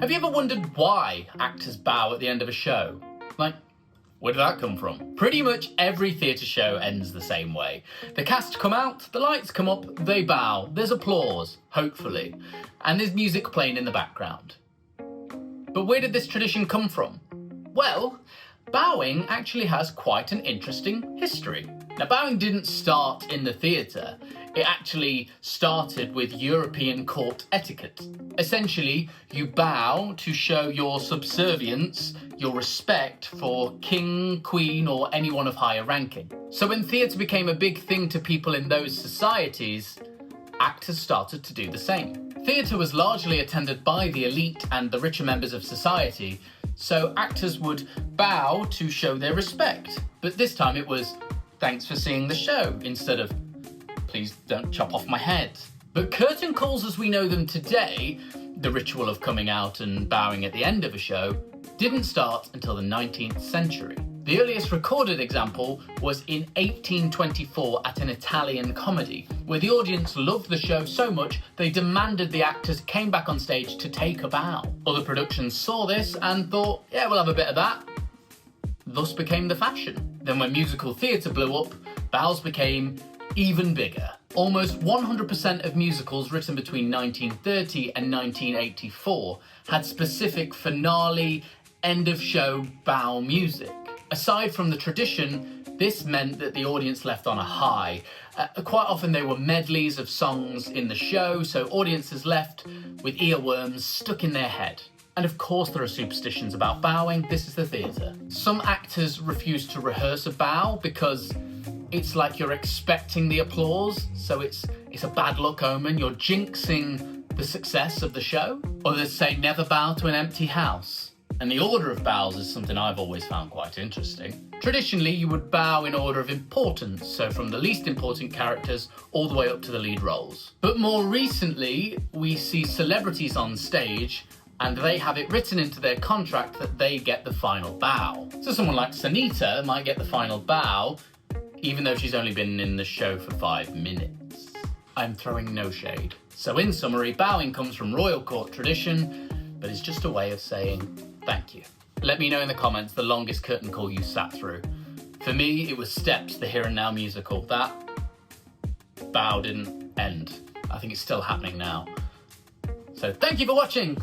Have you ever wondered why actors bow at the end of a show? Like, where did that come from? Pretty much every theatre show ends the same way. The cast come out, the lights come up, they bow, there's applause, hopefully, and there's music playing in the background. But where did this tradition come from? Well, bowing actually has quite an interesting history. Now, bowing didn't start in the theatre. It actually started with European court etiquette. Essentially, you bow to show your subservience, your respect for king, queen, or anyone of higher ranking. So when theatre became a big thing to people in those societies, actors started to do the same. Theatre was largely attended by the elite and the richer members of society, so actors would bow to show their respect. But this time it was, thanks for seeing the show, instead of, please don't chop off my head. But curtain calls as we know them today, the ritual of coming out and bowing at the end of a show, didn't start until the 19th century. The earliest recorded example was in 1824 at an Italian comedy, where the audience loved the show so much they demanded the actors came back on stage to take a bow. Other productions saw this and thought, yeah, we'll have a bit of that. Thus became the fashion. Then when musical theatre blew up, bows became even bigger. Almost 100% of musicals written between 1930 and 1984 had specific finale, end of show bow music. Aside from the tradition, this meant that the audience left on a high. Quite often they were medleys of songs in the show, so audiences left with earworms stuck in their head. And of course there are superstitions about bowing. This is the theatre. Some actors refuse to rehearse a bow because it's like you're expecting the applause, so it's a bad luck omen. You're jinxing the success of the show. Others say never bow to an empty house. And the order of bows is something I've always found quite interesting. Traditionally, you would bow in order of importance, so from the least important characters all the way up to the lead roles. But more recently, we see celebrities on stage and they have it written into their contract that they get the final bow. So someone like Sunita might get the final bow, even though she's only been in the show for 5 minutes. I'm throwing no shade. So in summary, bowing comes from royal court tradition, but it's just a way of saying thank you. Let me know in the comments the longest curtain call you sat through. For me, it was Steps, the Here and Now musical. That bow didn't end. I think it's still happening now. So thank you for watching.